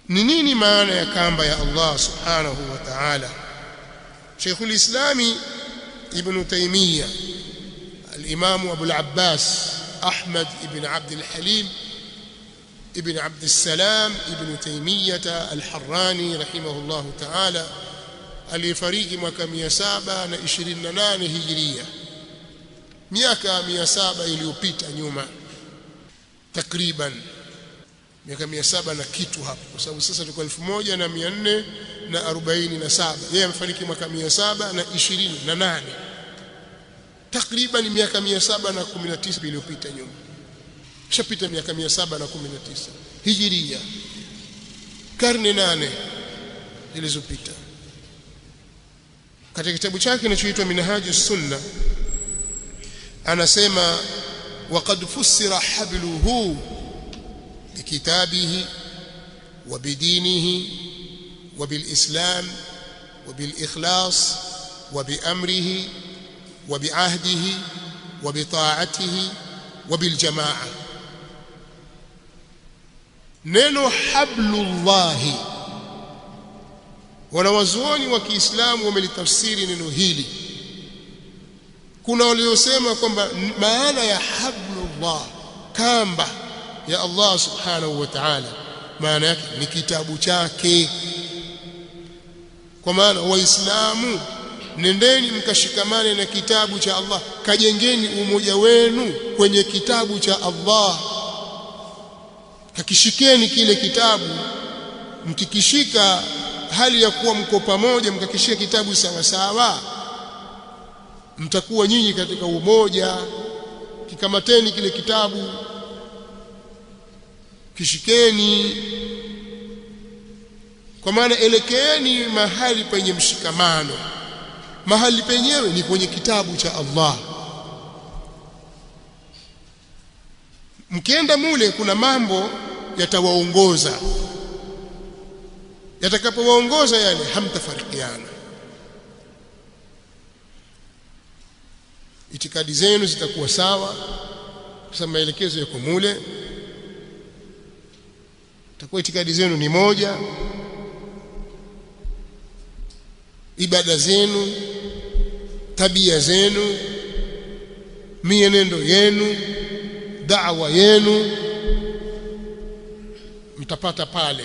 Ni nini maana ya kamba ya Allah subhanahu wa ta'ala? Sheikh al-Islam Ibn Taymiyyah al-Imam Abu al-Abbas Ahmad ibn Abd al-Halim ibn Abd al-Salam Ibn Taymiyyah al-Harrani rahimahullah ta'ala alifariki mwaka 728 Hijria, miaka 700 iliyopita nyuma, takriban miaka 700 na kitu hapo, kwa sababu sasa tuko 1447. Yeye amefariki mwaka 728, takriban miaka 719 iliyopita nyuma, shapita miaka 719 Hijria, karne 8 zilizopita. Katika kitabu chake kinachoitwa Minhajus Sunnah anasema waqad fussira habluhu bikitabihi wa bidinihi wa bilislam wa bilikhlas wa biamrihi wa biahdihi wa bitaatihi wa biljamaa. Neno hablullahi, wanawazuoni wa Kiislamu wamelitafsiri neno hili. Kuna waliosema kwamba maana ya hablullah, kamba ya Allah subhanahu wa ta'ala, maana yake ni kitabu chake. Kwa maana Waislamu, nendeni mkashikamane na kitabu cha Allah, kajengeni umoja wenu kwenye kitabu cha Allah, kakishikeni kile kitabu. Mkikishika hali ya kuwa mko pamoja, mkakishika kitabu sawa sawa, mtakuwa nyinyi katika umoja. Kikamateni kile kitabu, kishikeni, kwa maana elekeeni mahali penye mshikamano. Mahali penyewe ni kwenye kitabu cha Allah. Mkienda mule, kuna mambo yatawaongoza, yatakapowaongoza yale hamtafarikiana. Itikadi zenu zitakuwa sawa kwa sababu maelekezo yako mule. Itakuwa itikadi zenu ni moja, ibada zenu, tabia zenu, mienendo yenu, da'wa yenu, mtapata pale.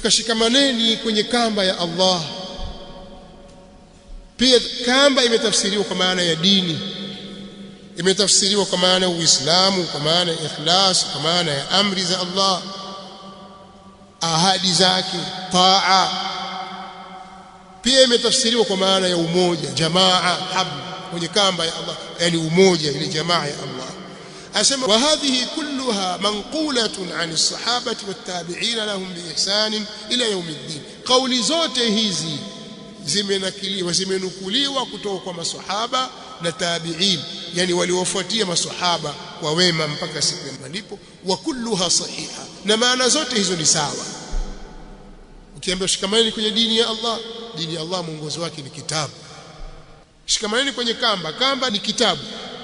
Shikamaneni kwenye kamba ya Allah. Pia kamba imetafsiriwa kwa maana ya dini, imetafsiriwa kwa maana ya Uislamu, kwa maana ya ikhlas, kwa maana ya amri za Allah, ahadi zake, taa. Pia imetafsiriwa kwa maana ya umoja, jamaa, habl, kwenye kamba ya Allah, yani umoja, ile jamaa ya Allah. Asema wa hadhihi kulluha manqulatun an as-sahabati wat-tabi'in lahum bi ihsan ila yawmiddin. Kauli zote hizi zimenakiliwa, zimenukuliwa kutoka kwa maswahaba na tabi'in, yani waliofuatia maswahaba kwa wema mpaka siku ya malipo. Wa kulluha sahiha, na maana zote hizo ni sawa. Ukiambiwa shikamaneni kwenye dini ya Allah, dini ya Allah mwongozo wake ni kitabu. Shikamaneni kwenye kamba, kamba ni kitabu.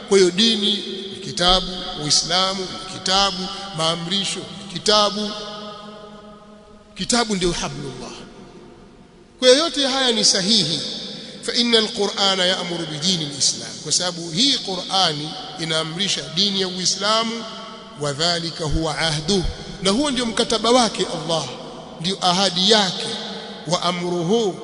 Kwa hiyo dini ni kitabu, Uislamu ni kitabu, maamrisho ni kitabu. Kitabu ndio hablullah. Kwa hiyo yote haya ni sahihi. Fa innal Qur'ana ya'muru bi dini al-Islam, kwa sababu hii Qur'ani inaamrisha dini ya Uislamu. Wa dhalika huwa ahdu, na huo ndio mkataba wake Allah, ndio ahadi yake. Wa amruhu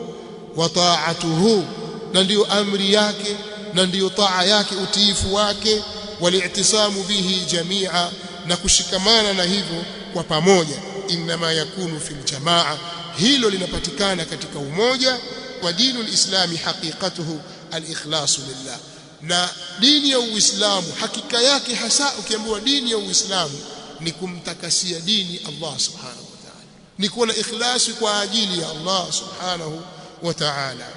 wa ta'atuhu, na ndio amri yake na ndio taa yake, utiifu wake. Wali'tisamu bihi jamia, na kushikamana na hivyo kwa pamoja. Inma yakunu fil jamaa, hilo linapatikana katika umoja. Wa dinul islami haqiqatuhu al-ikhlasu lillah, na dini ya Uislamu hakika yake hasa, ukiambiwa dini ya Uislamu ni kumtakasia dini Allah subhanahu wa ta'ala, ni kuwa na ikhlasi kwa ajili ya Allah subhanahu wa ta'ala.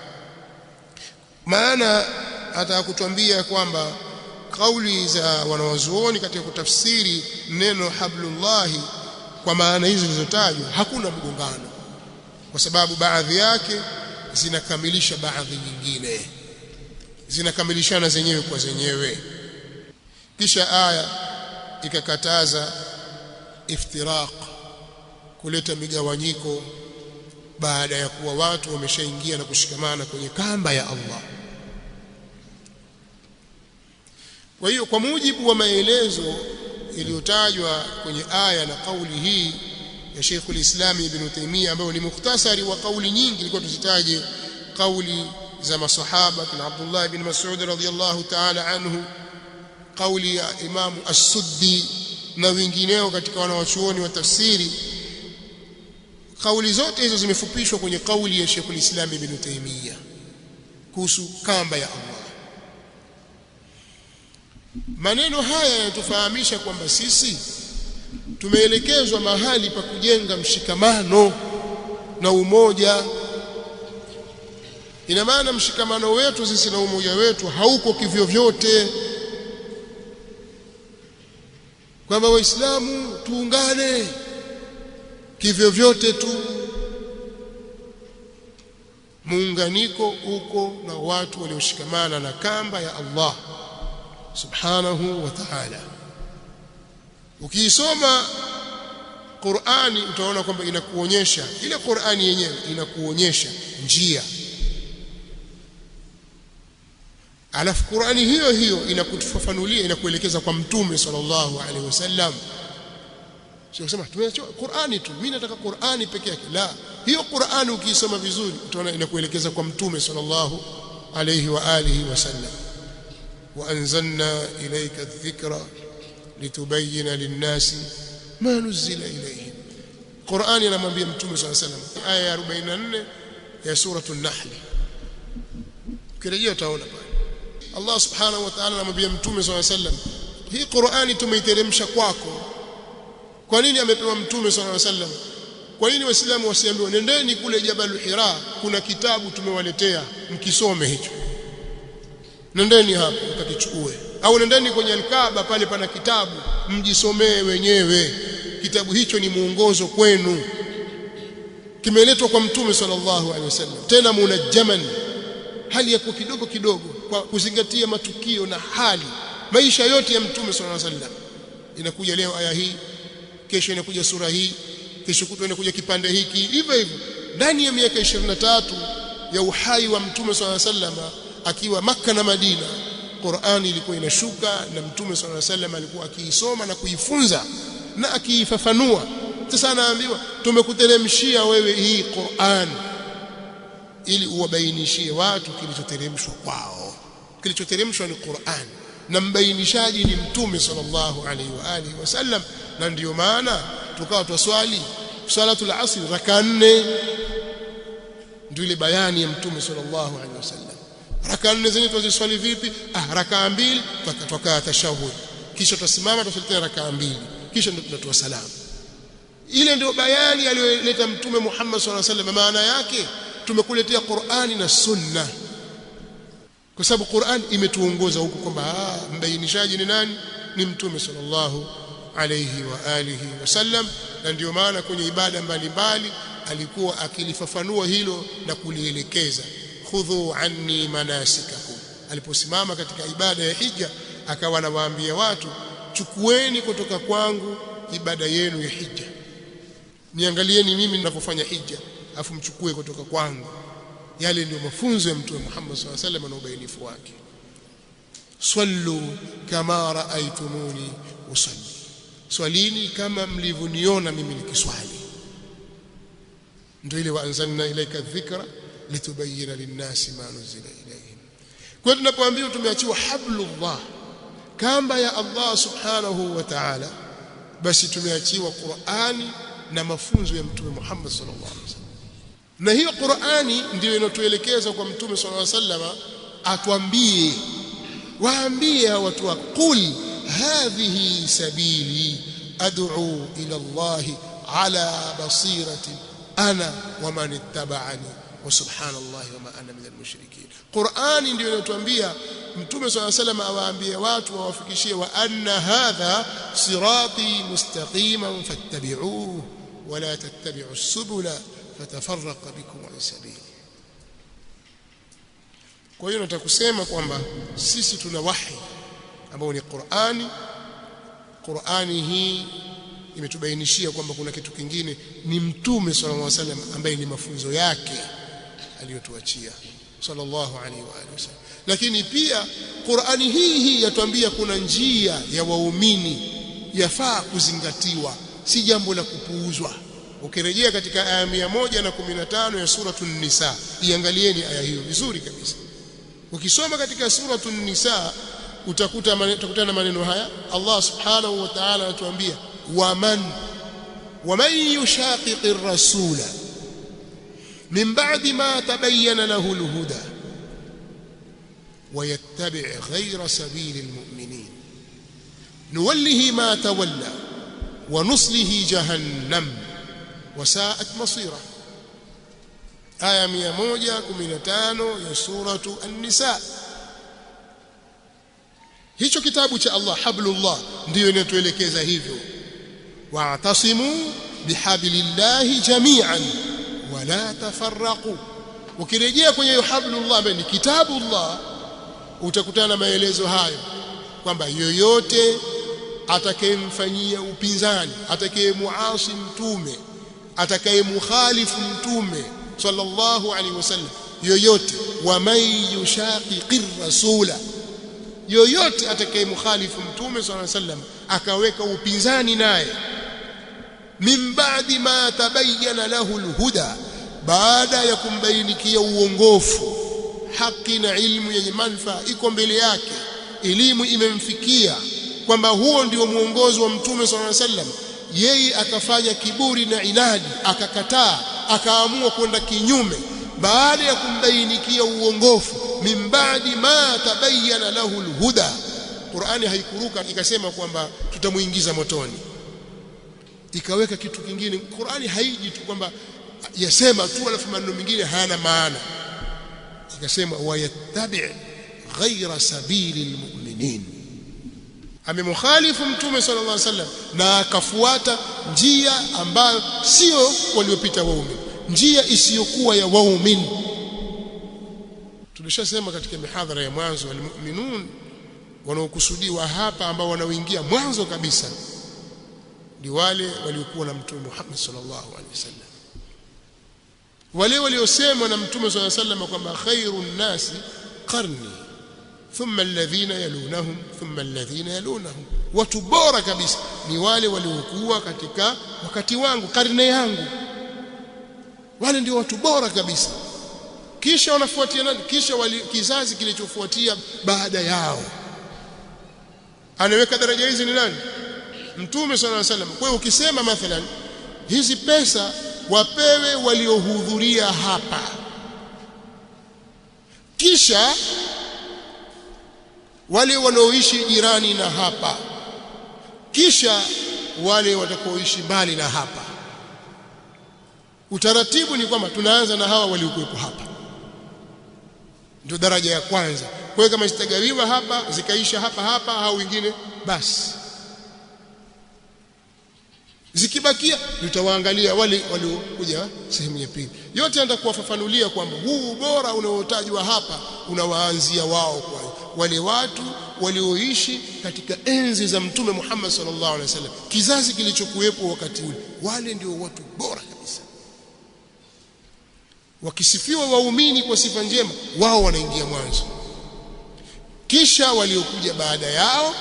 Maana hata kutuambia kwamba kauli za wanawazuoni katika kutafsiri neno hablullahi kwa maana hizo zilizotajwa hakuna mgongano, kwa sababu baadhi yake zinakamilisha baadhi nyingine, zinakamilishana zenyewe kwa zenyewe. Kisha aya ikakataza iftiraq, kuleta migawanyiko baada ya kuwa watu wameshaingia na kushikamana kwenye kamba ya Allah. Kwa hiyo kwa mujibu wa maelezo iliyotajwa kwenye aya na kauli hii ya Sheikhul Islam Ibn Taymiyyah, ambayo ni mukhtasari wa kauli nyingi, ilikuwa tuzitaje kauli za masahaba kina Abdullah ibn Mas'ud radhiyallahu ta'ala anhu, kauli ya Imam As-Suddi na wengineo katika wanawachuoni wa tafsiri. Kauli zote hizo zimefupishwa kwenye kauli ya Sheikhul Islam Ibn Taymiyyah kuhusu kamba ya Allah. Maneno haya yanatufahamisha kwamba sisi tumeelekezwa mahali pa kujenga mshikamano na umoja. Ina maana mshikamano wetu sisi na umoja wetu hauko kivyo vyote, kwamba Waislamu tuungane kivyo vyote tu. Muunganiko uko na watu walioshikamana na kamba ya Allah subhanahu wa ta'ala. Ukiisoma Qur'ani utaona kwamba inakuonyesha, ile Qur'ani yenyewe inakuonyesha njia, alafu Qur'ani hiyo hiyo inakufafanulia, inakuelekeza kwa Mtume sallallahu alaihi wasallam. Sio kusema tumeacha Qur'ani tu, mimi nataka Qur'ani peke yake. La, hiyo Qur'ani ukiisoma vizuri utaona inakuelekeza kwa Mtume sallallahu alaihi wa alihi wasallam. Wa anzalna ilayka adh-dhikra litubayyana lin-nasi ma nuzila ilayhim. Qur'ani inamwambia Mtume sallallahu alaihi wasallam, aya ya 44 ya suratul Nahl. Ukirejea utaona pale Allah subhanahu wa ta'ala anamwambia Mtume sallallahu alaihi wasallam, hii Qur'ani tumeiteremsha kwako. Kwa nini amepewa Mtume sallallahu alaihi wasallam? Kwa nini Waislamu wasiambiwe nendeni kule Jabal Hira, kuna kitabu tumewaletea mkisome hicho, nendeni hapo mkakichukue, au nendeni kwenye Al-Kaaba pale pana kitabu mjisomee wenyewe. Kitabu hicho ni muongozo kwenu, kimeletwa kwa Mtume sallallahu alaihi wasallam, tena munajjaman, hali yako kidogo kidogo, kwa kuzingatia matukio na hali maisha yote ya Mtume sallallahu alaihi wasallam. Inakuja leo aya hii, kesho inakuja sura hii, kesho kutwa inakuja kipande hiki, hivyo hivyo. Ndani ya miaka 23 ya uhai wa Mtume sallallahu alaihi wasallam akiwa Makka na Madina, Qur'ani ilikuwa inashuka na Mtume sallallahu alaihi wasallam alikuwa akiisoma na kuifunza na akiifafanua. Sasa anaambiwa tumekuteremshia wewe hii Qur'an ili uwabainishie watu kilichoteremshwa kwao. Kilichoteremshwa ni Qur'an na mbainishaji ni Mtume sallallahu alaihi wa alihi wasallam. Na ndio maana tukawa twaswali salatul asr raka 4, ndio ile bayani ya Mtume sallallahu alaihi wasallam. Raka 4 zenyewe twaziswali vipi? Raka 2 tukakaa tashahud, kisha tusimama tusali raka 2, kisha ndio tunatoa salamu. Ile ndio bayani aliyoleta Mtume Muhammad sallallahu alaihi wasallam. Maana yake tumekuletea Qur'ani na Sunna, kwa sababu Qur'an imetuongoza huko kwamba mbainishaji ni nani? Ni Mtume sallallahu alayhi wa alihi wasallam. Na ndio maana kwenye ibada mbalimbali alikuwa akilifafanua hilo na kulielekeza, khudhu anni manasikakum. Aliposimama katika ibada ya hija akawa anawaambia watu, chukueni kutoka kwangu ibada yenu ya hija, niangalieni mimi ninapofanya hija, afu mchukue kutoka kwangu. Yale ndio mafunzo ya Mtume Muhammad sallallahu alaihi wasallam na ubainifu wake. Sallu kama raaitumuni usalli, swalini kama mlivyoniona mimi nikiswali. Ndio ile wa anzalna ilayka dhikra litubayyana lin-nasi ma nuzila ilayhim. Kwa hiyo tunapoambiwa tumeachiwa hablullah, kamba ya Allah subhanahu wa ta'ala, basi tumeachiwa Qur'ani na mafunzo ya Mtume Muhammad sallallahu alaihi wasallam. Na hiyo Qur'ani ndio inotuelekeza kwa Mtume sallallahu alaihi wasallam atuambie, waambie watu wa qul hadhihi sabili ad'u ila Allah ala basirati ana wa man ittaba'ani wa subhanallahi wa ma ana minal mushrikeen. Qur'ani ndio inatuambia Mtume sallallahu alaihi wasallam awaambie watu, wawafikishie, wa anna hadha sirati mustaqiman fattabi'uhu wa la tattabi'us subula fatafarraqa bikum an sabili. Kwa hiyo nataka kusema kwamba sisi tuna wahi ambao ni Qur'ani. Qur'ani hii imetubainishia kwamba kuna kitu kingine ni mtume sallallahu alaihi wasallam ambaye ni mafunzo yake aliyotuachia sallallahu alaihi wasallam. Lakini pia Qur'ani hii yatuambia kuna njia ya waumini yafaa kuzingatiwa, si jambo la kupuuzwa. Ukirejea katika aya 115 ya suratul Nisa, iangalieni aya hiyo vizuri kabisa. Ukisoma katika suratul Nisa utakutana maneno haya. Allah subhanahu wa ta'ala anatuambia waman yushaqiqir rasula min ba'di ma tabayyana lahu al-huda ويتبع غير سبيل المؤمنين نوله ما تولى ونصله جهنم وساءت مصيره. آية 115 ya suratu An-Nisa. Hicho kitabu cha Allah hablullah ndio inatuelekeza hivyo, wa'tasimu bihablillahi jami'an wa la tafarraqu. Ukirejea kwenye hablullah ambaye ni kitabullah utakutana na maelezo hayo kwamba yoyote atakayemfanyia upinzani, atakayemuasi mtume, atakayemukhalifu mtume sallallahu alaihi wasallam, yoyote waman yushaqiqir rasula, yoyote atakayemukhalifu mtume sallallahu alaihi wasallam akaweka upinzani naye, min ba'di ma tabayyana lahu alhuda, baada ya kumbainikia uongofu, haki na ilmu yenye manufaa iko mbele yake, elimu imemfikia kwamba huo ndio muongozo wa mtume sallallahu alaihi wasallam, yeye akafanya kiburi na inadi, akakataa, akaamua kwenda kinyume baada ya kumbainikia uongofu, min ba'di ma tabayyana lahu alhuda. Qur'ani haikuruka ikasema kwamba tutamuingiza motoni, ikaweka kitu kingine. Qur'ani haiji tu kwamba yasema tu alafu maneno mengine hayana maana, ikasema wayattabi' ghayra sabilil mu'minin. Amemukhalifu mtume sallallahu alaihi wasallam na akafuata njia ambayo sio waliopita waumini, njia isiyokuwa ya waumini. Tulishasema katika mihadhara ya mwanzo, almu'minun wanaokusudiwa hapa ambao wanaoingia mwanzo kabisa ni wale waliokuwa na mtume Muhammad sallallahu alaihi wasallam, wale waliosemwa na mtume sallallahu alaihi wasallam kwamba khairun nasi qarni thumma alladhina yalunahum thumma alladhina yalunahum, watu bora kabisa ni wale waliokuwa katika wakati wangu, karne yangu, wale ndio watu bora kabisa. Kisha wanafuatia nani? Kisha kizazi kilichofuatia baada yao. Anaweka daraja hizi ni nani? Mtume sallallahu alaihi wasallam. Kwa hiyo ukisema mathalan hizi pesa wapewe waliohudhuria hapa, kisha wale wanaoishi jirani na hapa, kisha wale watakaoishi mbali na hapa, utaratibu ni kwamba tunaanza na hawa waliokuwepo hapa, ndio daraja ya kwanza. Kwa hiyo kama zitagawiwa hapa zikaisha hapa hapa, hao wengine basi, zikibakia tutawaangalia wale waliokuja sehemu ya pili. Yote yanataka kuwafafanulia kwamba huu ubora unaotajwa hapa unawaanzia wao, kwa wale watu walioishi katika enzi za mtume Muhammad sallallahu alaihi wasallam, kizazi kilichokuwepo wakati ule, wale ndio watu bora kabisa. Wakisifiwa waumini kwa sifa njema, wao wanaingia mwanzo, kisha waliokuja baada yao,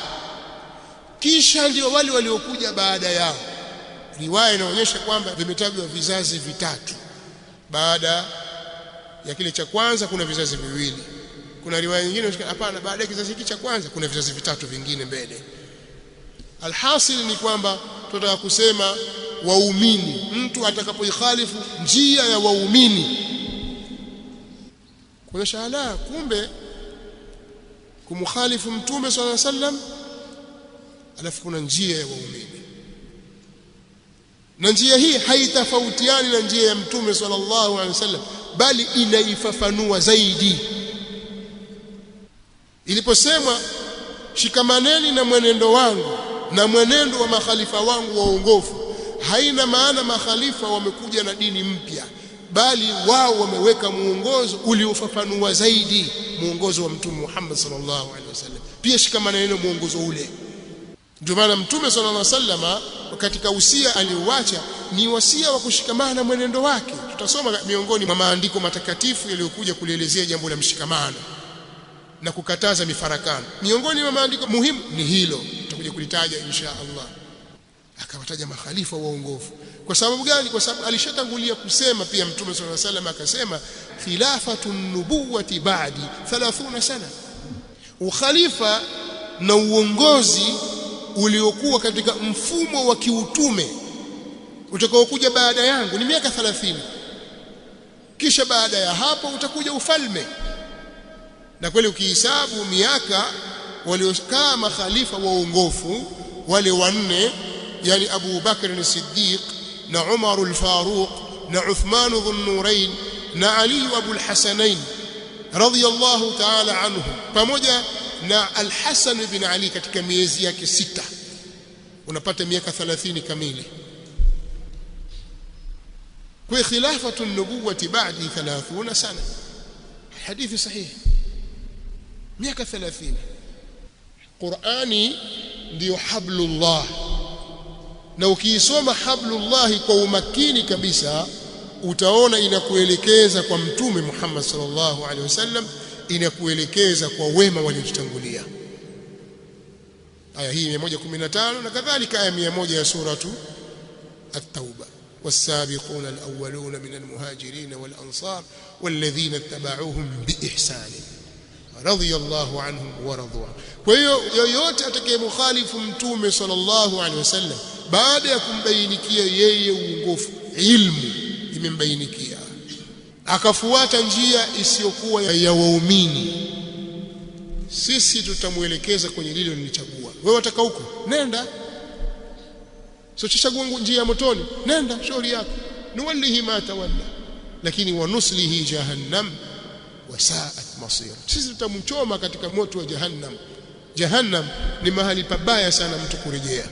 kisha ndio wale waliokuja baada yao. Riwaya inaonyesha kwamba vimetajwa vizazi vitatu. Baada ya kile cha kwanza kuna vizazi viwili. Kuna riwaya nyingine inasema hapana, baada ya kizazi hiki cha kwanza kuna vizazi vitatu vingine mbele. Alhasil ni kwamba tunataka kusema waumini, mtu atakapoikhalifu njia ya waumini, kwa shala kumbe kumkhalifu mtume sallallahu alaihi wasallam, alafu kuna njia ya waumini, na njia hii haitofautiani na njia ya mtume sallallahu alaihi wasallam, bali inaifafanua zaidi. Iliposemwa shikamaneni na mwenendo wangu na mwenendo wa makhalifa wangu waongofu, haina maana makhalifa wamekuja na dini mpya, bali wao wameweka muongozo uliofafanua zaidi muongozo wa mtume Muhammad sallallahu alaihi wasallam. Pia shikamaneni na muongozo ule. Ndio maana Mtume sallallahu alaihi wasallam katika usia aliuacha ni wasia wa kushikamana na mwenendo wake. Tutasoma miongoni mwa maandiko matakatifu yaliyokuja kulielezea jambo la mshikamano na kukataza mifarakano. Miongoni mwa maandiko muhimu ni hilo, tutakuja kulitaja insha Allah. Akawataja makhalifa waongofu. Kwa sababu gani? Kwa sababu alishatangulia kusema pia Mtume sallallahu alaihi wasallam akasema khilafatun nubuwati ba'di 30 sana. Ukhalifa na uongozi uliokuwa katika mfumo wa kiutume utakaokuja baada yangu ni miaka 30. Kisha baada ya hapo utakuja ufalme. Na kweli ukihesabu miaka waliokaa makhalifa waongofu wale wanne, yani Abu Bakr as-Siddiq na Umar al-Faruq na Uthman dhun-Nurayn na Ali Abu al-Hasanain radiyallahu ta'ala anhum, pamoja na Al-Hasan ibn Ali katika miezi yake 6, unapata miaka 30 kamili. Kwa khilafatu an-nubuwati ba'di 30 sana, hadithi sahihi, miaka 30. Qur'ani ndio hablullah, na ukiisoma hablullah kwa umakini kabisa utaona inakuelekeza kwa Mtume Muhammad sallallahu alaihi wasallam, inakuelekeza kwa wema waliotutangulia. Aya hii 115 na kadhalika aya 100 ya suratu at-Tauba. والسابقون الأولون من المهاجرين والأنصار والذين اتبعوهم بإحسان رضي الله عنهم ورضوا. Kwa hiyo yoyote atakayemkhalifu Mtume sallallahu alaihi wasallam baada ya kumbainikia yeye uongofu, ilmu imembainikia, akafuata njia isiyokuwa ya waumini, sisi tutamuelekeza kwenye lile nilichagua. Wewe wataka huko, nenda. Sio chagua njia ya motoni, nenda, shauri yako. Nuwallihi ma tawalla, lakini wanuslihi jahannam wasaat masir. Sisi tutamchoma katika moto wa jahannam. Jahannam ni mahali pabaya sana mtu kurejea.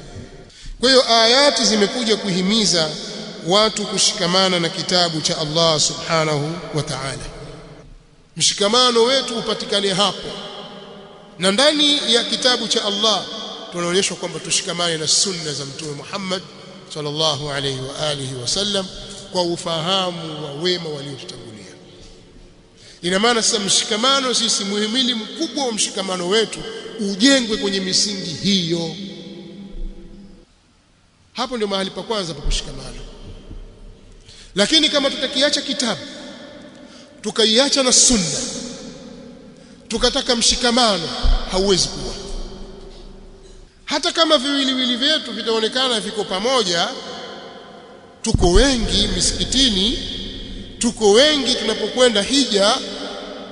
Kwa hiyo ayati zimekuja kuhimiza watu kushikamana na kitabu cha Allah subhanahu wa ta'ala. Mshikamano wetu upatikane hapo, na ndani ya kitabu cha Allah tunaonyeshwa kwamba tushikamane na sunna za Mtume Muhammad sallallahu alayhi wa alihi wasallam kwa ufahamu wa wema waliotutangulia. Ina maana sasa mshikamano, sisi muhimili mkubwa wa mshikamano wetu ujengwe kwenye misingi hiyo. Hapo ndio mahali pa kwanza pa kushikamana. Lakini kama tutakiacha kitabu, tukaiacha na sunna, tukataka mshikamano, hauwezi kuwa. Hata kama viwiliwili vyetu vitaonekana viko pamoja, tuko wengi misikitini, tuko wengi tunapokwenda hija,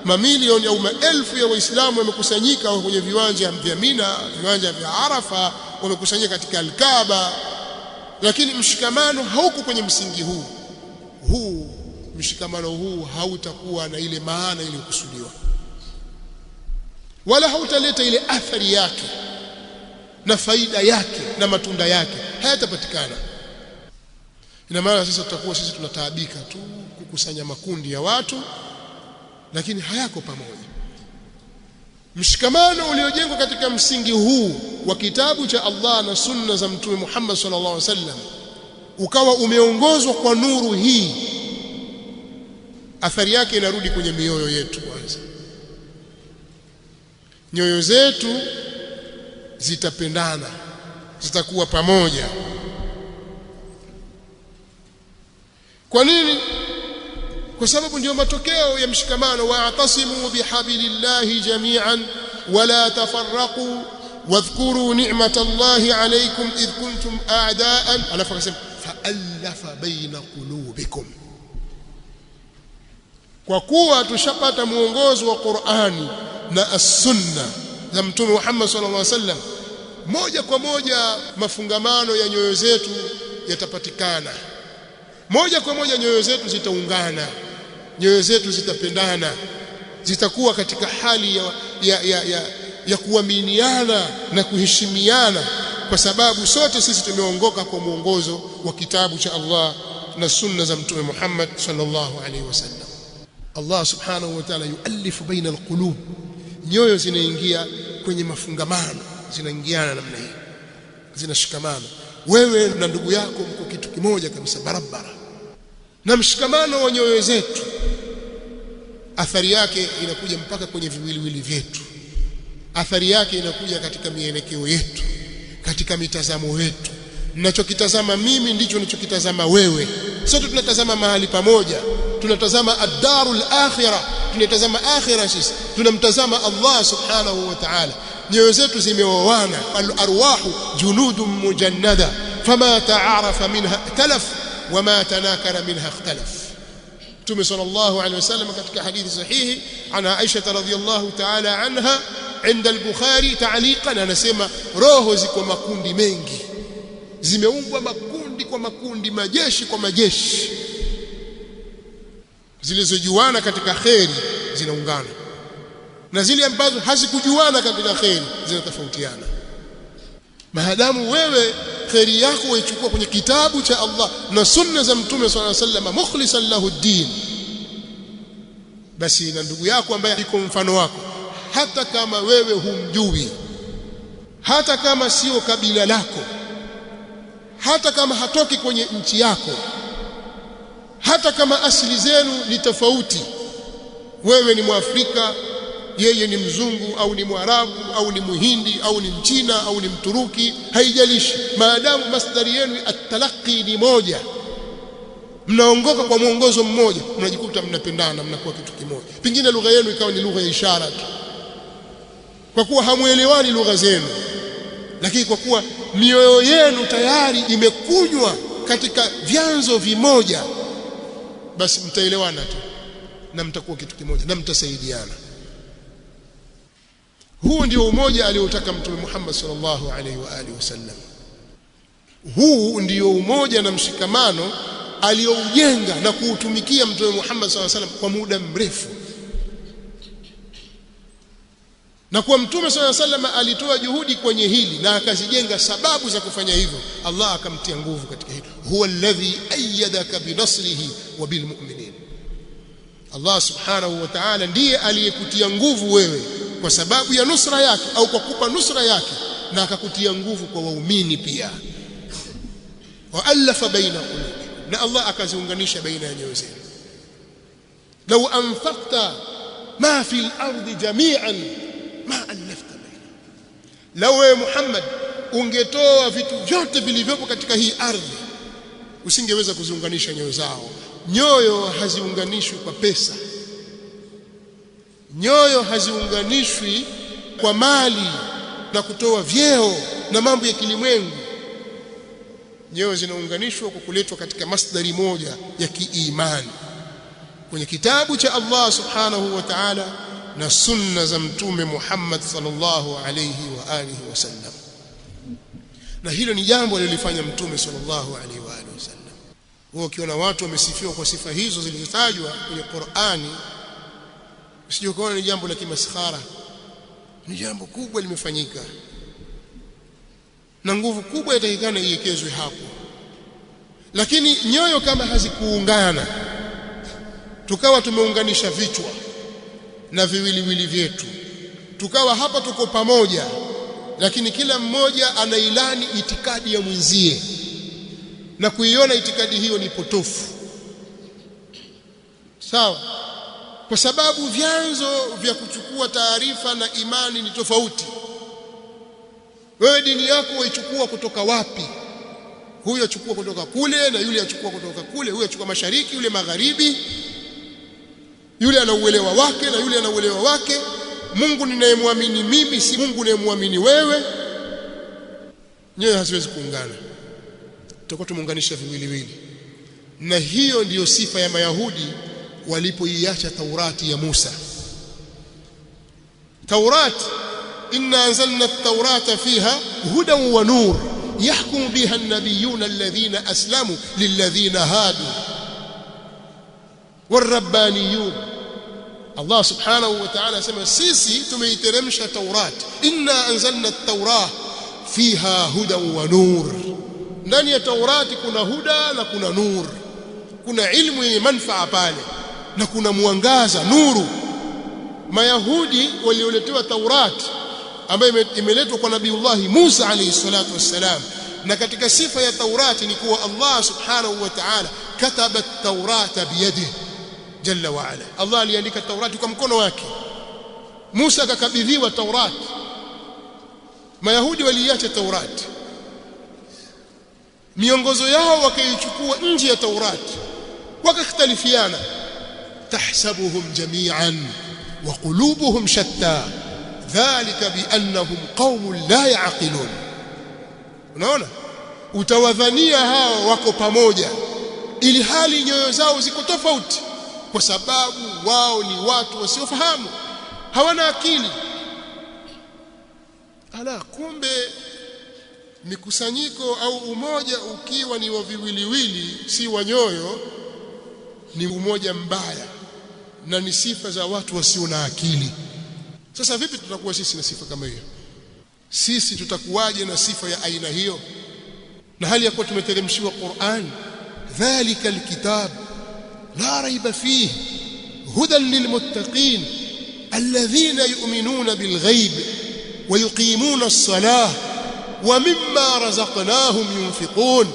mamilioni au maelfu ya Waislamu wamekusanyika kwenye viwanja vya Mina, viwanja vya Arafa, wamekusanyika katika Al-Kaaba, lakini mshikamano hauko kwenye msingi huu. Mshikamano huu hautakuwa na ile maana iliyokusudiwa, wala hautaleta ile athari yake na faida yake na matunda yake, hayatapatikana. Ina maana sasa tutakuwa sisi tunataabika tu kukusanya makundi ya watu, lakini hayako pamoja. Mshikamano uliojengwa katika msingi huu wa kitabu cha Allah na sunna za Mtume Muhammad sallallahu alaihi wasallam ukawa umeongozwa kwa nuru hii, athari yake inarudi kwenye mioyo yetu. Kwanza nyoyo zetu zitapendana, zitakuwa pamoja. Kwa nini? Kwa sababu ndio matokeo ya mshikamano. Wa'tasimu bihablillahi jami'an wala tafarraqu wadhkuru ni'matallahi alaykum idh kuntum a'da'an, alafu akasema fa'alafa baina qulubikum. Kwa kuwa tushapata muongozo wa Qur'ani na as-sunna za Mtume Muhammad sallallahu alaihi wasallam, moja kwa moja mafungamano ya nyoyo zetu yatapatikana, moja kwa moja nyoyo zetu zitaungana, nyoyo zetu zitapendana, zitakuwa katika hali ya kuaminiana na kuheshimiana, kwa sababu sote sisi tumeongoka kwa muongozo wa kitabu cha Allah na sunna za Mtume Muhammad sallallahu alaihi wasallam. Allah subhanahu wa ta'ala yualifu baina alqulub, nyoyo zinaingia kwenye mafungamano, zinaingiana namna hii. zinashikamana. Wewe na ndugu yako mko kitu kimoja kabisa barabara. Na mshikamano wa nyoyo zetu athari yake inakuja mpaka kwenye viwiliwili vyetu. Athari yake inakuja katika mielekeo yetu, katika mitazamo yetu. Ninachokitazama mimi ndicho ninachokitazama wewe. Sote tunatazama mahali pamoja. Tunatazama ad-darul akhirah, tunatazama akhirah sisi. Tunamtazama Allah subhanahu wa ta'ala. Nyoyo zetu zimeoana. Al-arwahu junudun mujannada fama ta'arafa minha talaf wama tanakara minha ikhtalaf. Mtume sallallahu alayhi wasallam katika hadithi sahihi ana Aisha radhiyallahu ta'ala anha عند البخاري تعليقا anasema roho ziko makundi mengi, zimeumbwa makundi kwa makundi, majeshi kwa majeshi. Zilizojuana katika khairi zinaungana na zile ambazo hazikujuana katika khairi zinatofautiana. Maadamu wewe khairi yako waichukua kwenye kitabu cha Allah na sunna za Mtume sallallahu alayhi wasallam mukhlishan lahu ad-din, basi na ndugu yako ambaye iko mfano wako, hata kama wewe humjui, hata kama sio kabila lako, hata kama hatoki kwenye nchi yako, hata kama asili zenu ni tofauti, wewe ni Mwafrika, yeye ni mzungu au ni Mwarabu au ni Muhindi au ni Mchina au ni Mturuki, haijalishi, maadamu masdari yenu at-talaqi ni moja, mnaongoka kwa mwongozo mmoja, mnajikuta mnapendana, mnakuwa kitu kimoja. Pengine lugha yenu ikawa ni lugha ya ishara tu, kwa kuwa hamuelewani lugha zenu, lakini kwa kuwa mioyo yenu tayari imekunywa katika vyanzo vimoja, basi mtaelewana tu na mtakuwa kitu kimoja na mtasaidiana. Huu ndio umoja aliotaka Mtume Muhammad sallallahu alaihi wa alihi wasallam. Huu ndio umoja na mshikamano alioujenga na kuutumikia Mtume Muhammad sallallahu alaihi wasallam kwa muda mrefu. Na kwa Mtume sallallahu alaihi wasallam alitoa juhudi kwenye hili na akazijenga sababu za kufanya hivyo. Allah akamtia nguvu katika hilo. Huwa alladhi ayyadaka binasrihi wa bilmu'minin. Allah subhanahu wa ta'ala ndiye aliyekutia nguvu wewe kwa sababu ya nusra yake au kwa kupa nusra yake, na akakutia nguvu kwa waumini pia. Wa alafa baina qulubi, na Allah akaziunganisha baina ya nyoyo zenu. Law anfaqta ma fil ardi jami'an ma alafta baina. Law wewe Muhammad ungetoa vitu vyote vilivyopo katika hii ardhi, usingeweza kuziunganisha nyoyo zao. Nyoyo haziunganishwi kwa pesa, nyoyo haziunganishwi kwa mali na kutoa vyeo na mambo ya kilimwengu. Nyoyo zinaunganishwa kwa kuletwa katika masdari moja ya kiimani kwenye kitabu cha Allah subhanahu wa ta'ala na sunna za Mtume Muhammad sallallahu alayhi wa alihi wasallam. Na hilo ni jambo alilofanya Mtume sallallahu alayhi wa alihi wasallam. Wao ukiona watu wamesifiwa kwa sifa hizo zilizotajwa kwenye Qur'ani, usije kuona ni jambo la kimaskhara, ni jambo kubwa limefanyika na nguvu kubwa itakikana iwekezwe hapo. Lakini nyoyo kama hazikuungana, tukawa tumeunganisha vichwa na viwiliwili vyetu, tukawa hapa tuko pamoja, lakini kila mmoja anailani itikadi ya mwenzie na kuiona itikadi hiyo ni potofu, sawa, kwa sababu vyanzo vya kuchukua taarifa na imani ni tofauti. Wewe dini yako waichukua kutoka wapi? Huyu achukua kutoka kule na yule achukua kutoka kule, huyu achukua mashariki, yule magharibi, yule ana uelewa wake na yule ana uelewa wake. Mungu ninayemwamini mimi si Mungu ninayemwamini wewe. Nyoyo haziwezi kuungana, tutakuwa tumeunganisha viwiliwili. Na hiyo ndiyo sifa ya Mayahudi walipoiacha Taurati ya Musa. Taurati, inna anzalna at-taurata fiha hudan wa nur yahkumu biha an-nabiyyuna alladhina aslamu lilladhina hadu warabbaniyun. Allah subhanahu wa ta'ala asema sisi tumeiteremsha Taurati, inna anzalna at-taurata fiha hudan wa nur. Ndani ya Taurati kuna huda na kuna nur, kuna ilmu yenye manufaa pale na kuna mwangaza, nuru. Mayahudi walioletewa Taurati, ambayo imeletwa kwa Nabiiullah Musa alayhi salatu wassalam. Na katika sifa ya Taurati ni kuwa Allah subhanahu wa ta'ala kataba at-Taurata biyadihi jalla wa ala. Allah aliandika Taurati kwa mkono wake. Musa akakabidhiwa Taurati. Mayahudi waliacha Taurati, miongozo yao wakaichukua nje ya Taurati, wakakhtalifiana. tahsabuhum jami'an wa qulubuhum shatta dhalika biannahum qaumun la ya'qilun. Unaona, utawadhania hao wako pamoja ili hali nyoyo zao ziko tofauti, kwa sababu wao ni watu wasiofahamu, hawana akili. Kumbe mikusanyiko au umoja ukiwa ni wa viwiliwili, si wa nyoyo, ni umoja mbaya na ni sifa za watu wasio na akili. Sasa vipi tutakuwa sisi na sifa kama hiyo? Sisi tutakuwaje na sifa ya aina hiyo, na hali ya kuwa tumeteremshiwa Qur'an? Dhalika alkitab la raiba fihi hudan lilmuttaqin alladhina yu'minuna bilghaib wa yuqimuna as-salah wa mimma razaqnahum yunfiqun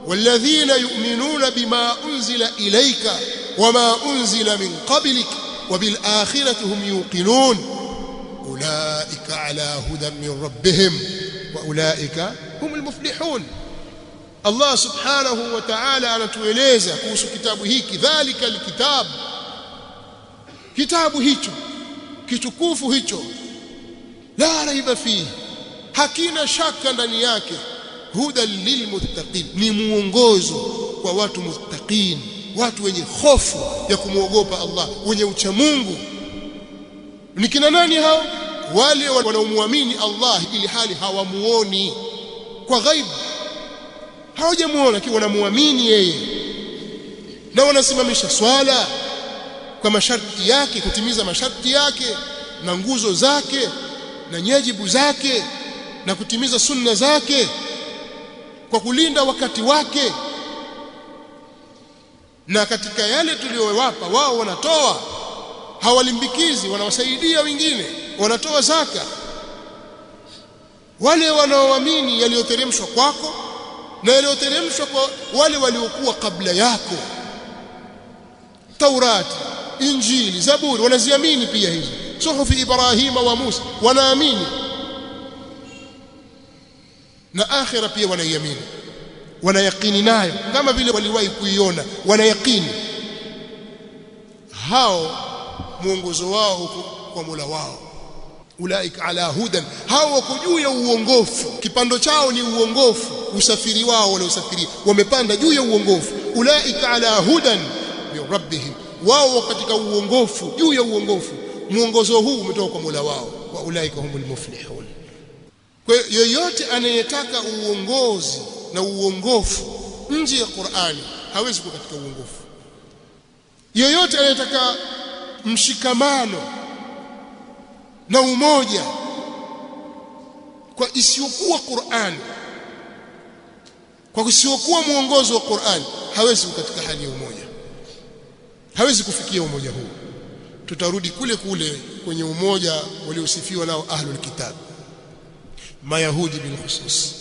والذين يؤمنون بما أنزل إليك وما أنزل من قبلك وبالآخرة هم يوقنون أولئك على هدى من ربهم وأولئك هم المفلحون. الله سبحانه وتعالى anatueleza kuhusu kitabu hiki, dhalika alkitab, kitabu hicho kitukufu hicho, la raiba fihi, hakina shaka ndani yake, hudan lilmuttaqin, ni muongozo kwa watu muttaqin, watu wenye hofu ya kumwogopa Allah, wenye ucha Mungu. Ni kina nani hao? Wale wanaomwamini Allah ili hali hawamuoni kwa ghaibu, hawajamuona lakini wanamuamini yeye, na wanasimamisha swala kwa masharti yake, kutimiza masharti yake na nguzo zake na nyajibu zake, na kutimiza sunna zake kwa kulinda wakati wake. Na katika yale tuliyowapa wao wanatoa, hawalimbikizi, wanawasaidia wengine, wanatoa zaka. Wale wanaoamini yaliyoteremshwa kwako na yaliyoteremshwa kwa wale waliokuwa kabla yako, Taurati, Injili, Zaburi, wanaziamini pia hizo. Suhufi Ibrahima wa Musa wanaamini, na akhira pia wanaiamini, wanayakini nayo kama vile waliwahi kuiona, wanayakini. Hao muongozo wao kwa Mola wao, ulaika ala hudan, hao wako juu ya uongofu, kipando chao ni uongofu, usafiri wao wale usafiri wamepanda juu ya uongofu. Ulaika ala hudan min rabbihim, wao katika uongofu, juu ya uongofu. Muongozo huu umetoka kwa Mola wao, wa ulaika humul muflihun. Kwa hiyo yoyote anayetaka uongozi na uongofu nje ya Qur'ani hawezi kuwa katika uongofu. Yoyote anayetaka mshikamano na umoja kwa isiyokuwa Qur'ani, kwa isiyokuwa muongozo wa Qur'ani, hawezi kuwa katika hali ya umoja, hawezi kufikia umoja huu. Tutarudi kule kule kwenye umoja waliosifiwa nao ahlul kitab, Mayahudi bil khusus.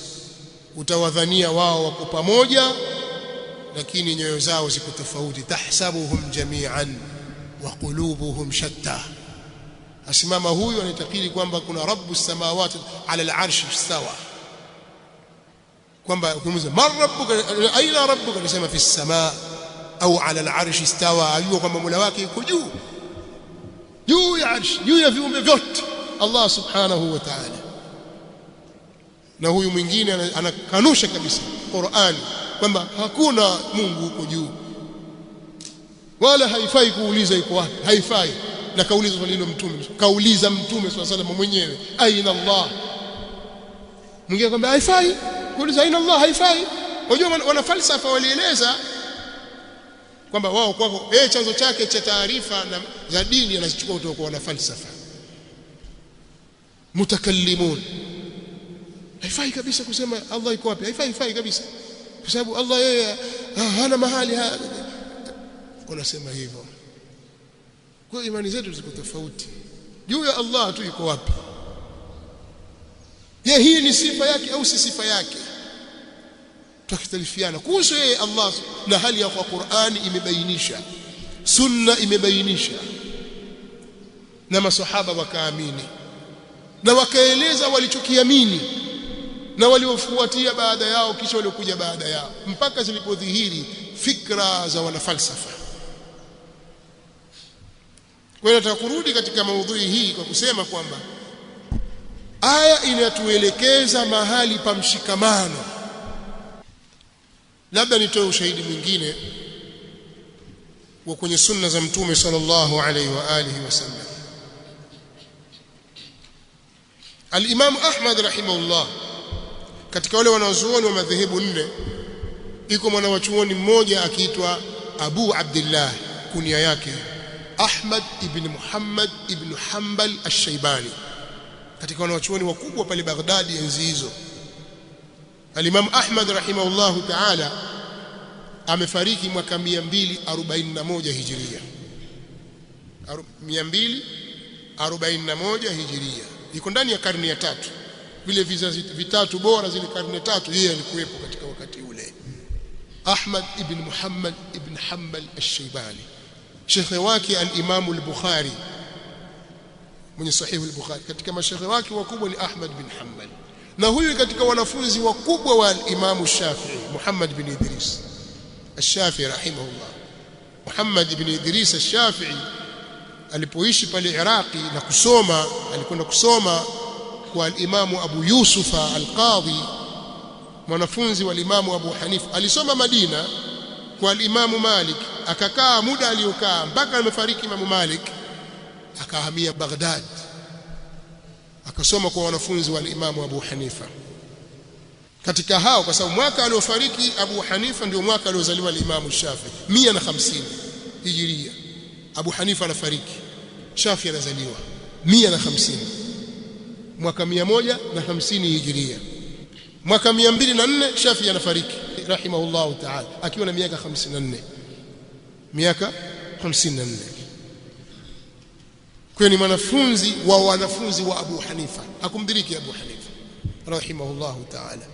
Utawadhania wao wako pamoja, lakini nyoyo zao ziko tofauti. Tahsabuhum jami'an wa qulubuhum shatta. Asimama huyu anatakiri kwamba kuna rabbus samawati ala al-arsh istawa, kwamba ukimuuliza man rabbuka aina rabbuka, anasema fi as-samaa au ala al-arsh istawa, ajua kwamba Mola wake yuko juu ya arsh, juu ya viumbe vyote, Allah subhanahu wa ta'ala. Na huyu mwingine anakanusha kabisa Qur'ani kwamba hakuna Mungu huko juu, wala haifai kuuliza iko wapi, haifai. Na kauliza swali hilo Mtume, kauliza Mtume swalla sallam mwenyewe, aina Allah. Mwingine kwamba haifai kuuliza aina Allah, haifai. Unajua wana falsafa walieleza kwamba wao kwako chanzo chake cha taarifa na za dini anazichukua kutoka kwa wana falsafa mutakallimun. Haifai kabisa kusema Allah yuko wapi, haifai kabisa, kwa sababu Allah yeye hana mahali wanasema hivyo. Kwa imani zetu ziko tofauti juu ya Allah tu yuko wapi. Je, hii ni sifa yake au si sifa yake? Tukhtalifiana kuhusu yeye Allah, na hali ya Qur'ani imebainisha, sunna imebainisha, na masahaba wakaamini na wakaeleza walichokiamini na waliofuatia baada yao kisha waliokuja baada yao, mpaka zilipodhihiri fikra za wanafalsafa. Kwa hiyo nataka kurudi katika maudhui hii kwa kusema kwamba aya inatuelekeza mahali pa mshikamano. Labda nitoe ushahidi mwingine wa kwenye sunna za Mtume sallallahu alaihi wa alihi wasallam. Al-Imam Ahmad rahimahullah, katika wale wanazuoni wa madhehebu nne, iko mwanachuoni mmoja akiitwa Abu Abdullah, kunia yake Ahmad ibn Muhammad ibn Hanbal al-Shaybani, katika wanachuoni wakubwa pale Baghdad enzi hizo. Al-Imam Ahmad rahimahullah ta'ala amefariki mwaka 241 Hijria. 241 Hijria, iko ndani ya karne ya tatu. Vile vizazi vitatu bora, zile karne tatu, yeye alikuwepo katika wakati ule. Ahmad ibn Muhammad ibn Hanbal al-Shaybani, shekhe wake al-Imam al-Bukhari mwenye sahih al-Bukhari, katika mashekhe wake wakubwa ni Ahmad bin Hanbal. Na huyu katika wanafunzi wakubwa wa al-Imam Shafi'i, Muhammad bin Idris al-Shafi'i rahimahullah. Muhammad bin Idris al-Shafi'i alipoishi pale Iraqi na kusoma, alikwenda kusoma kwa al-Imam Abu Yusuf al-Qadhi, mwanafunzi wa al-Imam Abu Hanifa. Alisoma Madina kwa al-Imam Malik, akakaa muda aliokaa mpaka amefariki Imam Malik, akahamia Baghdad akasoma kwa wanafunzi wa al-Imam Abu Hanifa. Katika hao, kwa sababu mwaka aliofariki Abu Hanifa ndio mwaka aliozaliwa al-Imam Shafi'i, 150 Hijria. Abu Hanifa anafariki, Shafi'i anazaliwa 150, mwaka 150 Hijria. Mwaka 204 Shafi'i anafariki rahimahullahu ta'ala akiwa na miaka 54, miaka 54. Kwa ni mwanafunzi wa wanafunzi wa Abu Hanifa, hakumdiriki Abu Hanifa rahimahullahu ta'ala.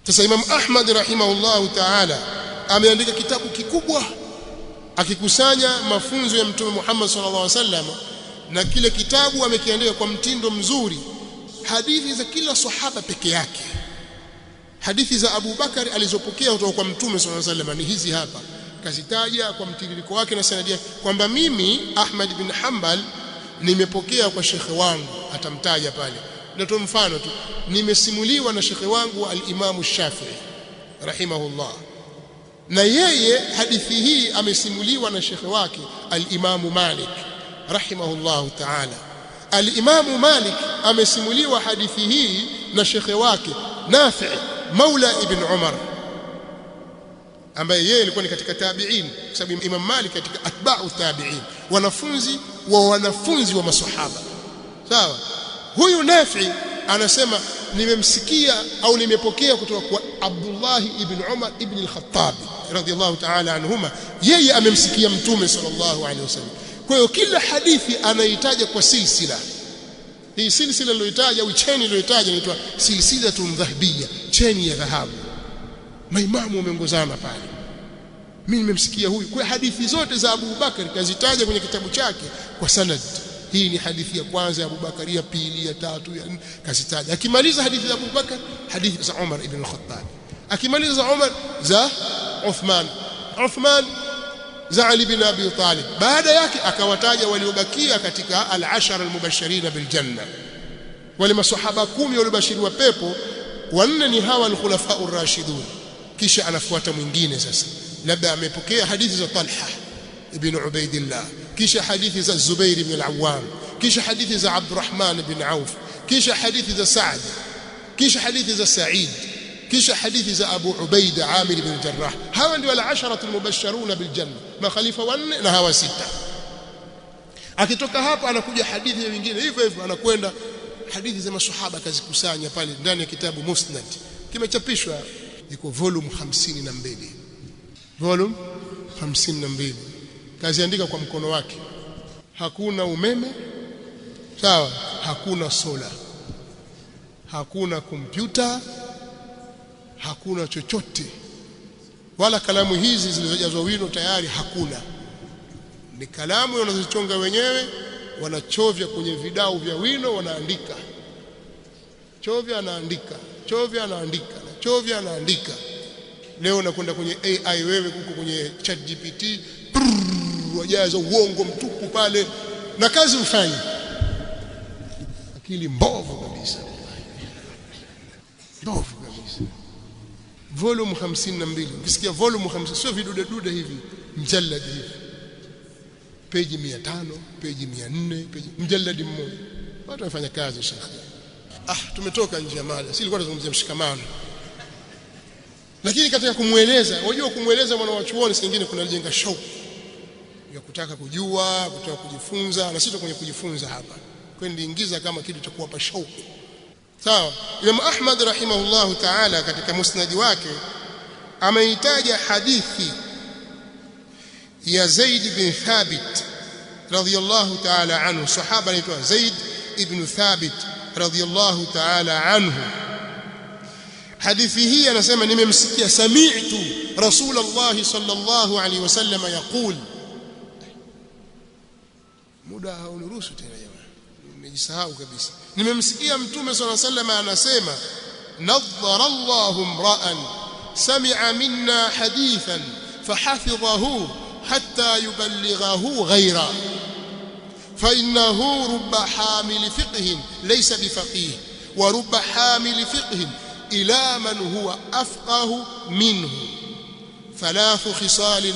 Sasa Imam Ahmad rahimahullahu ta'ala ameandika kitabu kikubwa akikusanya mafunzo ya Mtume Muhammad sallallahu alaihi wasallam, na kile kitabu amekiandika kwa mtindo mzuri, hadithi za kila sahaba peke yake. Hadithi za Abu Bakari alizopokea kutoka kwa Mtume sallallahu alaihi wasallam ni hizi hapa, kazitaja kwa mtiririko wake na sanadi yake, kwamba mimi Ahmad bin Hanbal nimepokea kwa shekhe wangu, atamtaja pale. Natoa mfano tu, nimesimuliwa na shekhe wangu al-Imam Shafi'i rahimahullah, na yeye hadithi hii amesimuliwa na shekhe wake al-Imam Malik rahimahullah ta'ala. Al-Imam Malik amesimuliwa hadithi hii na shekhe wake Nafi' Maula ibn Umar, ambaye yeye alikuwa ni katika tabi'in, kwa sababu Imam Malik katika atba'u tabi'in, wanafunzi wa masahaba. Sawa, huyu Nafi anasema nimemsikia au nimepokea kutoka kwa Abdullah ibn Umar ibn al-Khattab radiyallahu ta'ala anhuma, yeye amemsikia Mtume sallallahu alaihi wasallam. Kwa hiyo kila hadithi anaitaja kwa silsila. Hii silsila iliyoitaja au cheni iliyoitaja inaitwa silsilatun dhahabiyya, cheni ya dhahabu. Maimamu wameongozana pale, mimi nimemsikia huyu. Kwa hadithi zote za Abu Bakar kazitaja kwenye kitabu chake kwa sanad. Hii ni hadithi ya kwanza ya Abu Bakar, ya pili, ya tatu, ya nne, kazitaja. Akimaliza hadithi za Abu Bakar, hadithi za Umar ibn al-Khattab. Akimaliza za Umar, za Uthman, za Ali bin Abi Talib. Baada yake akawataja waliobakia katika al-ashara al-mubashirin bil janna, wale masahaba 10 waliobashiriwa pepo. Wanne ni hawa al-khulafa ar-rashidun. Kisha anafuata mwingine sasa, labda amepokea hadithi za Talha ibn Ubaidillah, kisha hadithi za Zubair ibn al-Awwam, kisha hadithi za Abdurrahman ibn Auf, kisha hadithi za Sa'd, kisha hadithi za Sa'id, kisha hadithi za Abu Ubaida Amir ibn Jarrah. Hawa ndio al-asharatu al-mubashshiruna bil janna, makhalifa wanne na hawa sita. Akitoka hapa anakuja hadithi nyingine hivyo hivyo, anakwenda hadithi za maswahaba kazikusanya pale ndani ya kitabu Musnad, kimechapishwa, iko volume 52, volume 52, kaziandika kwa mkono wake. Hakuna umeme, sawa, hakuna sola, hakuna kompyuta, hakuna chochote, wala kalamu hizi zilizojazwa wino tayari hakuna. Ni kalamu wanazochonga wenyewe, wanachovya kwenye vidau vya wino, wanaandika. Chovya anaandika, chovya anaandika, chovya anaandika. Leo nakwenda kwenye AI, wewe huko kwenye ChatGPT, wajaza uongo mtupu pale na kazi ufanye. Akili mbovu kabisa. Mbovu kabisa. Volume 52. Ukisikia volume 50 sio vidude dude hivi, mjallad hivi. Peji 500, peji 400, peji mjallad mmoja. Watu wanafanya kazi shekhi. Tumetoka nje ya mada. Si ilikuwa tunazungumzia mshikamano. Lakini katika kumueleza, unajua kumueleza mwana wa chuoni singine kunajenga shauku ya kutaka kujua, kutaka kujifunza, na sisi kwenye kujifunza hapa. Kwa hiyo ndiingiza kama kitu cha kuwapa shauku. Sawa. Imam Ahmad rahimahullahu ta'ala katika musnad wake ameitaja hadithi ya Zaid bin Thabit radhiyallahu ta'ala anhu. Sahaba anaitwa Zaid ibn Thabit radhiyallahu ta'ala anhu. Hadithi hii anasema nimemsikia sami'tu Rasulullah sallallahu alaihi wasallam yaqul. Muda hauniruhusu tena jamaa, nimejisahau kabisa. Nimemsikia mtume sallallahu alaihi wasallam anasema nadhara Allahu imra'an sami'a minna hadithan fahafidhahu hatta yuballighahu ghayra fa innahu rubba hamil fiqhin laysa bifaqih wa rubba hamil fiqhin ila man huwa afqahu minhu thalathu khisal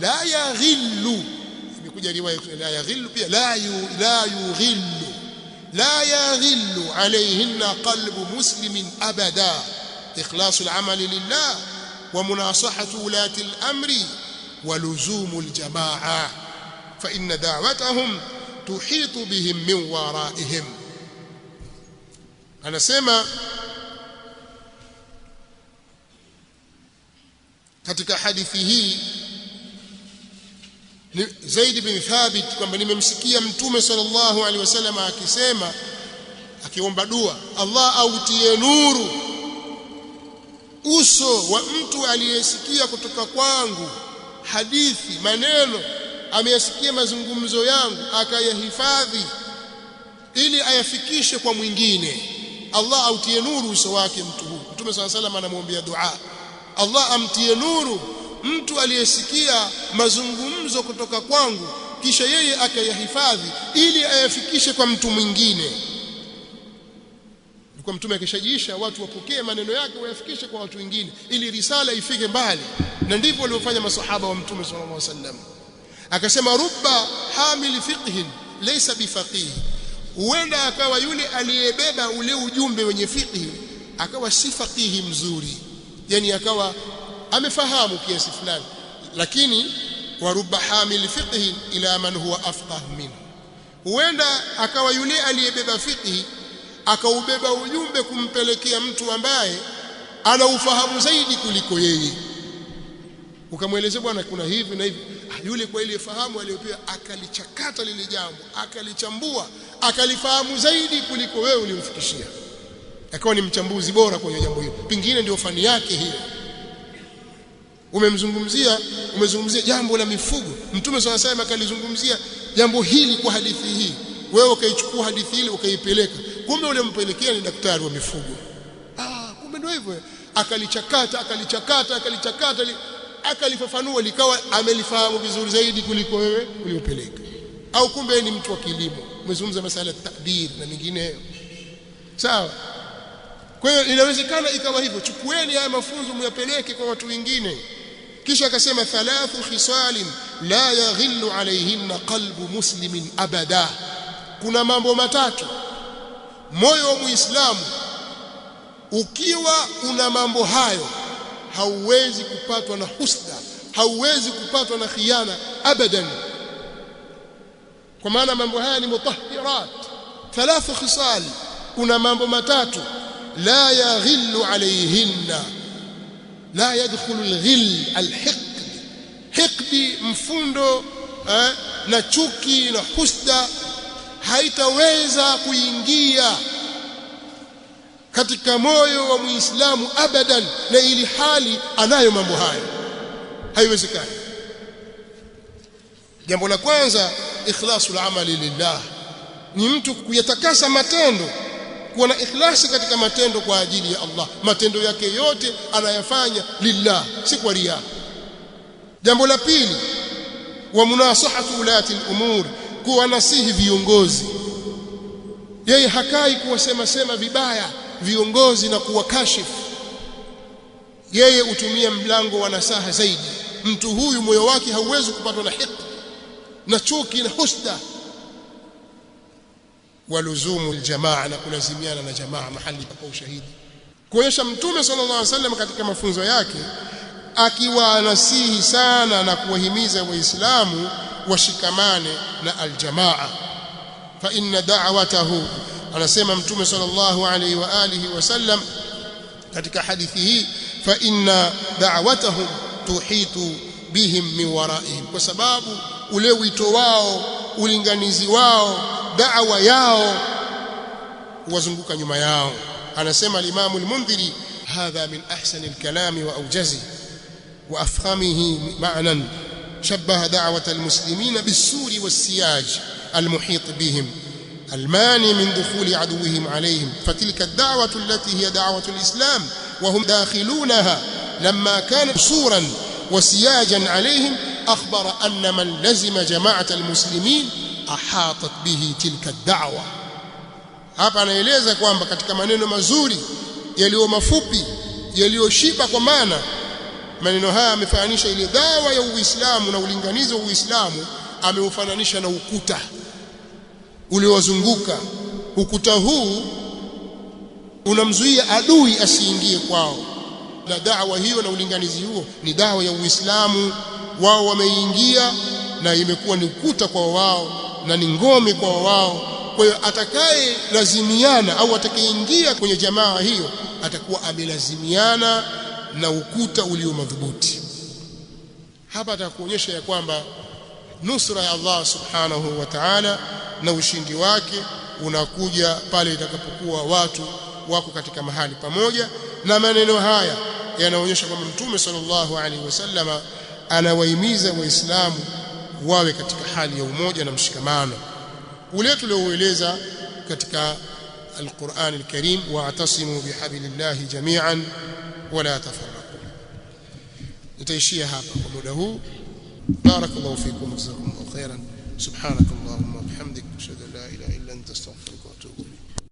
la yaghillu. Imekuja riwaya la yaghillu pia la yughillu لا يغل عليهن قلب مسلم أبدا إخلاص العمل لله ومناصحة ولاة الأمر ولزوم الجماعة فإن دعوتهم تحيط بهم من ورائهم. أنا سمع katika hadithi hii Zaid bin Thabit kwamba nimemsikia mtume sallallahu alaihi wasallam akisema, akiomba dua, Allah autie nuru uso wa mtu aliyesikia kutoka kwangu hadithi, maneno, ameyasikia mazungumzo yangu akayahifadhi ili ayafikishe kwa mwingine. Allah autie nuru uso wake mtu huyu. Mtume sallallahu alaihi wasallam anamwombea dua, Allah amtie nuru mtu aliyesikia mazungumzo kutoka kwangu kisha yeye akayahifadhi ili ayafikishe kwa mtu mwingine. Kwa mtume akishajiisha watu wapokee maneno yake wayafikishe kwa watu wengine ili risala ifike mbali, na ndivyo waliofanya masahaba wa mtume sallallahu alaihi wasallam. Akasema rubba hamil fiqhin laysa bifaqih, huenda akawa yule aliyebeba ule ujumbe wenye fiqhi akawa si faqihi mzuri, yani akawa amefahamu kiasi fulani, lakini warubba hamil fiqhi ila man huwa afqah minhu, huenda akawa yule aliyebeba fiqhi akaubeba ujumbe kumpelekea mtu ambaye ana ufahamu zaidi kuliko yeye. Ukamwelezea bwana kuna hivi na hivi, yule kwa ile fahamu aliyopewa akalichakata lile jambo, akalichambua, akalifahamu zaidi kuliko wewe ulimfikishia, akawa ni mchambuzi bora kwenye jambo hilo, pengine ndio fani yake hiyo. Umezungumzia jambo la mifugo, mtume swalla salam akalizungumzia jambo hili kwa hadithi hii, wewe ukaichukua hadithi ile ukaipeleka, kumbe ule mpelekea ni daktari wa mifugo. Kumbe ndio hivyo, akalichakata akalifafanua likawa amelifahamu vizuri zaidi kuliko wewe uliopeleka. Au kumbe ni mtu wa kilimo, umezungumza masuala ya tabir na mengineyo, sawa. Kwa hiyo inawezekana ikawa hivyo, chukueni haya mafunzo myapeleke kwa watu wengine. Kisha akasema thalathu khisalin la yaghillu alayhinna qalbu muslimin abada, kuna mambo matatu moyo wa Muislamu ukiwa una mambo hayo hauwezi kupatwa na husda, hauwezi kupatwa na khiana abadan, kwa maana mambo haya ni mutahhirat. Thalathu khisal, kuna mambo matatu la yaghillu alayhinna, la yadkhulu alghill alhiqd, mfundo na chuki na husda haitaweza kuingia katika moyo wa Muislamu abadan, na ili hali anayo mambo haya, haiwezekani. Jambo la kwanza, ikhlasul amali lillah, ni mtu kuyatakasa matendo, kuwa na ikhlasi katika matendo kwa ajili ya Allah. Matendo yake yote anayafanya lillah, si kwa riya. Jambo la pili, wa munasahatu ulati al-umur, kuwa nasihi viongozi. Yeye hakai kuwasema vibaya viongozi na kuwakashifu. Yeye utumia mlango wa nasaha zaidi. Mtu huyu moyo wake hauwezi kupatwa na hikma na chuki na husda. Waluzumu aljamaa, na kulazimiana na jamaa mahali pa ushahidi. Kuonyesha Mtume sallallahu alaihi wasallam katika mafunzo yake akiwanasihi sana na kuwahimiza Waislamu washikamane na aljamaa. Fa inna da'watahu, anasema Mtume sallallahu alaihi wa alihi wasallam katika hadithi hii, fa inna da'watahum tuhitu bihim min waraihim, kwa sababu ule wito wao, ulinganizi wao, da'wa yao wazunguka nyuma yao. Anasema al-Imam al-Mundhiri, hadha min ahsani al-kalam wa awjazi wa afhamihi ma'nan, shabbaha da'wat al-muslimin bis-suri was-siyaj al-muhit bihim المانع من دخول عدوهم عليهم. فتلك الدعوة التي هي دعوة الإسلام وهم داخلونها لما كانت سورا وسياجا عليهم، أخبر أن من لزم جماعة المسلمين أحاطت به تلك الدعوة. hapa anaeleza kwamba katika maneno mazuri yaliyo mafupi yaliyoshiba, kwa maana maneno haya amefananisha ile dawa ya Uislamu na ulinganizi wa Uislamu, ameufananisha na ukuta uliowazunguka. Ukuta huu unamzuia adui asiingie kwao, na da'wa hiyo na ulinganizi huo ni dawa ya Uislamu. Wao wameingia na imekuwa ni ukuta kwa wao na ni ngome kwa wao. Kwa hiyo atakaye lazimiana au atakayeingia kwenye jamaa hiyo atakuwa amelazimiana na ukuta ulio madhubuti. Hapa atakuonyesha ya kwamba nusra ya Allah subhanahu wa ta'ala na ushindi wake unakuja pale itakapokuwa watu wako katika mahali pamoja. Na maneno haya yanaonyesha kwamba Mtume sallallahu alaihi wasallama anawahimiza Waislamu wawe katika hali ya umoja na mshikamano ule tulioueleza katika Al-Qur'an Al-Karim, wa'tasimu bihablillahi jami'an wala tafarraqu. Nitaishia hapa kwa muda huu. barakallahu fikum, jazakumullahu khairan. subhanakallahumma wa bihamdika, ashhadu an la ilaha illa anta, astaghfiruka wa atubu